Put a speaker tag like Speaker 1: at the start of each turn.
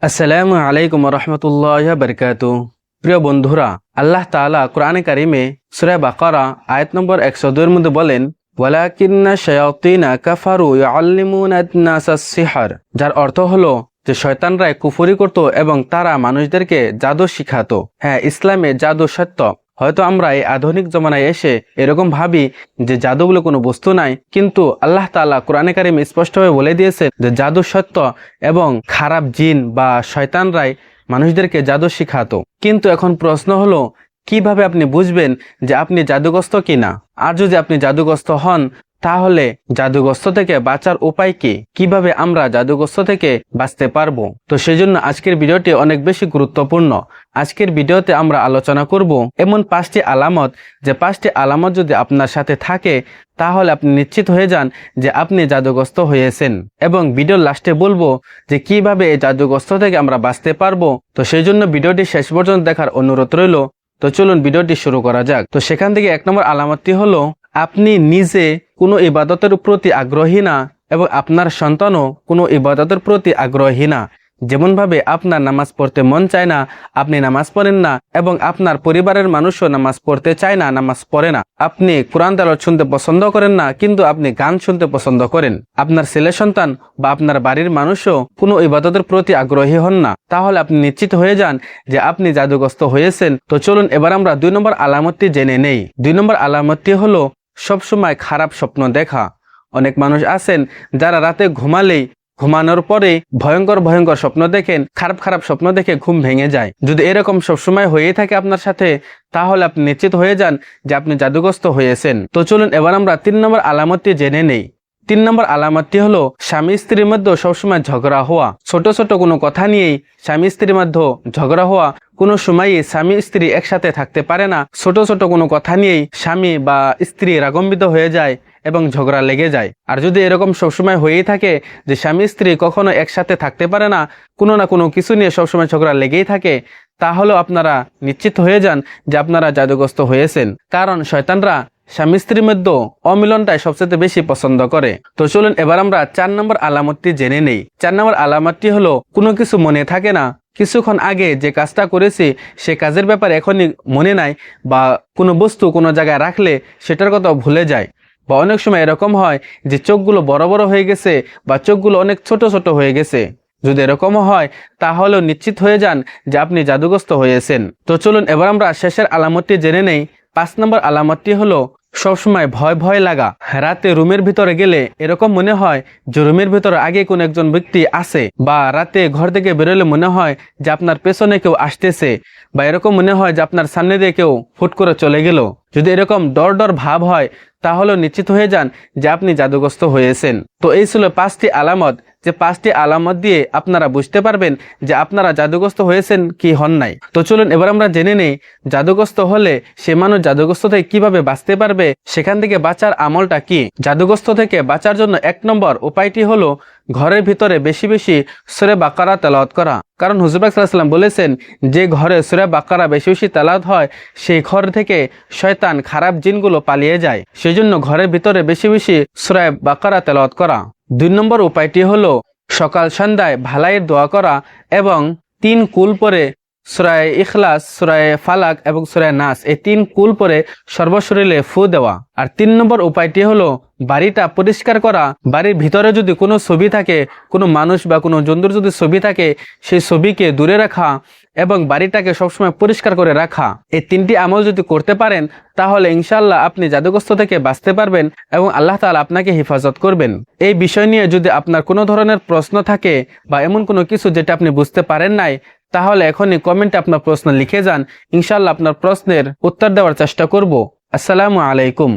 Speaker 1: আসসালামু আলাইকুম রহমতুল্লাহ বারকাতু। প্রিয় বন্ধুরা, আল্লাহ তাআলা কোরআনে কারিমে সূরা বাকারা আয়াত নম্বর 102 এর মধ্যে বলেন, ওয়ালাকিন্না শায়াতিনা কাফারু ইউআল্লিমুনা আন-নাসাস সিহর, যার অর্থ হলো যে শয়তানরা কুফরি করত এবং তারা মানুষদেরকে জাদু শিখাতো। হ্যাঁ, ইসলামে জাদু সত্য। হয়তো আমরা এই আধুনিক জমানায় এসে এরকম ভাবি যে জাদু বলে কোনো বস্তু নাই, কিন্তু আল্লাহ তাআলা কোরআনে কারিমে স্পষ্টভাবে বলে দিয়েছে যে জাদু সত্য এবং খারাপ জিন বা শয়তানরাই মানুষদেরকে জাদু শিখাতো। কিন্তু এখন প্রশ্ন হলো, কিভাবে আপনি বুঝবেন যে আপনি জাদুগ্রস্ত কিনা? আর যদি আপনি জাদুগ্রস্ত হন, তাহলে জাদুগ্রস্ত থেকে বাঁচার উপায় কি? কিভাবে আমরা জাদুগ্রস্ত থেকে বাঁচতে পারবো? তো সেজন্য আজকের ভিডিওটি অনেক বেশি গুরুত্বপূর্ণ। আজকের ভিডিওতে আমরা আলোচনা করব এমন 5টি আলামত, যে 5টি আলামত যদি আপনার সাথে থাকে তাহলে আপনি নিশ্চিত হয়ে যান যে আপনি জাদুগ্রস্ত হয়েছেন। এবং ভিডিওর লাস্টে বলবো যে কিভাবে এই জাদুগ্রস্ত থেকে আমরা বাঁচতে পারবো। তো সেই জন্য ভিডিওটি শেষ পর্যন্ত দেখার অনুরোধ রইল। তো চলুন ভিডিওটি শুরু করা যাক। তো সেখান থেকে 1 নম্বর আলামতটি হলো, আপনি নিজে কোনো ইবাদতের প্রতি আগ্রহী না এবং আপনার সন্তানও কোনো ইবাদতের প্রতি আগ্রহী না। যেমনভাবে আপনার নামাজ পড়তে মন চায় না, আপনি নামাজ পড়েন না, এবং আপনার পরিবারের মানুষও নামাজ পড়তে চায় না, নামাজ পড়ে না। আপনি কোরআন তেলাওয়াত শুনতে পছন্দ করেন না, কিন্তু আপনি গান শুনতে পছন্দ করেন। আপনার ছেলে সন্তান বা আপনার বাড়ির মানুষও কোনো ইবাদতের প্রতি আগ্রহী হন না, তাহলে আপনি নিশ্চিত হয়ে যান যে আপনি জাদুগ্রস্ত হয়েছেন। তো চলুন এবার আমরা 2 নম্বর আলামতটি জেনে নেই। 2 নম্বর আলামতটি হলো সবসময় খারাপ স্বপ্ন দেখা। অনেক মানুষ আছেন যারা রাতে ঘুমানোর পরে ভয়ঙ্কর ভয়ঙ্কর স্বপ্ন দেখেন, খারাপ খারাপ স্বপ্ন দেখে ঘুম ভেঙে যায়। যদি এরকম সবসময় হয়েই থাকে আপনার সাথে, তাহলে আপনি নিশ্চিত হয়ে যান যে আপনি জাদুগ্রস্ত হয়েছেন। তো চলুন এবার আমরা 3 নম্বর আলামতটি জেনে নেই। 3 নম্বর আলামতটি হলো স্বামী স্ত্রীর মধ্যে সবসময় ঝগড়া হওয়া। ছোট ছোট কোনো কথা নিয়েই স্বামী স্ত্রীর মধ্যে ঝগড়া হওয়া। কোনো সময়ই স্বামী স্ত্রী একসাথে থাকতে পারে না। ছোট ছোট কোনো কথা নিয়েই স্বামী বা স্ত্রী রাগান্বিত হয়ে যায় এবং ঝগড়া লেগে যায়। আর যদি এরকম সবসময় হয়েই থাকে যে স্বামী স্ত্রী কখনো একসাথে থাকতে পারে না, কোনো না কোনো কিছু নিয়ে সবসময় ঝগড়া লেগেই থাকে, তাহলেও আপনারা নিশ্চিত হয়ে যান যে আপনারা জাদুগ্রস্ত হয়েছেন। কারণ শয়তানরা স্বামী স্ত্রীর মধ্যে অমিলনটাই সবচেয়ে বেশি পছন্দ করে। তো চলুন এবার আমরা 4 নম্বর আলামতটি জেনে নেই। 4 নম্বর আলামতটি হলো কোনো কিছু মনে থাকে না। কিছুক্ষণ আগে যে কাজটা করেছি সে কাজের ব্যাপারে এখনই মনে নাই, বা কোনো বস্তু কোনো জায়গায় রাখলে সেটার কথা ভুলে যায়। বা অনেক সময় এরকম হয় যে চোখগুলো বড় বড় হয়ে গেছে বা চোখগুলো অনেক ছোট ছোট হয়ে গেছে। যদি এরকমও হয় তাহলেও নিশ্চিত হয়ে যান যে আপনি জাদুগ্রস্ত হয়েছেন। তো চলুন এবার আমরা শেষের আলামতটি জেনে নেই। 5 নম্বর আলামতটি হলো সবসময় ভয় ভয় লাগা। রাতে রুমের ভিতরে গেলে এরকম মনে হয় যে রুমের ভিতরে আগে কোন একজন ব্যক্তি আছে, বা রাতে ঘর থেকে বেরোলে মনে হয় যে আপনার পেছনে কেউ আসতেছে, বা এরকম মনে হয় যে আপনার সামনে দিয়ে কেউ ফুট করে চলে গেল। যদি এরকম ডর ডর ভাব হয় তাহলে নিশ্চিত হয়ে যান যে আপনি জাদুগ্রস্ত হয়েছেন। তো এই ছিল 5টি আলামত, যে 5টি আলামত দিয়ে আপনারা বুঝতে পারবেন যে আপনারা জাদুগ্রস্ত হয়েছেন কি হন নাই। তো চলুন এবার আমরা জেনে নেই জাদুগ্রস্ত হলে সে মানুষ জাদুগ্রস্ত থেকে কিভাবে বাঁচতে পারবে, সেখান থেকে বাঁচার আমলটা কি। জাদুগ্রস্ত থেকে বাঁচার জন্য 1 নম্বর উপায়টি হলো ঘরের ভিতরে বেশি বেশি সূরা বাকারা তেলাওয়াত করা। কারণ হুজুর পাক সাল্লাল্লাহু আলাইহি ওয়াসাল্লাম বলেছেন, যে ঘরে সূরা বাকারা বেশি বেশি তেলাওয়াত হয় সেই ঘর থেকে শয়তান খারাপ জিনগুলো পালিয়ে যায়। সেজন্য ঘরের ভিতরে বেশি বেশি সূরা বাকারা তেলাওয়াত করা। 2 নম্বর উপায়টি হলো সকাল সন্ধ্যায় ভালাইয়ের দোয়া করা এবং 3 কুল পরে সূরা ইখলাস, সূরা ফালাক এবং সূরা নাস, এই 3 কুল পরে সর্বশরীরে ফু দেওয়া। আর 3 নম্বর উপায়টি হলো বাড়িটা পরিষ্কার করা। বাড়ির ভিতরে যদি কোনো ছবি থাকে, কোনো মানুষ বা কোনো জন্তুর যদি ছবি থাকে, সেই ছবিকে দূরে রাখা এবং বাড়িটাকে সবসময় পরিষ্কার করে রাখা। এই 3টি আমল যদি করতে পারেন তাহলে ইনশাআল্লাহ আপনি জাদুগ্রস্ত থেকে বাঁচতে পারবেন এবং আল্লাহ তাআলা আপনাকে হেফাজত করবেন। এই বিষয় নিয়ে যদি আপনার কোনো ধরনের প্রশ্ন থাকে বা এমন কোনো কিছু যেটা আপনি বুঝতে পারেন নাই, তাহলে এখনই কমেন্টে আপনার প্রশ্ন লিখে যান। ইনশাআল্লাহ আপনার প্রশ্নের উত্তর দেওয়ার চেষ্টা করব। আসসালামু আলাইকুম।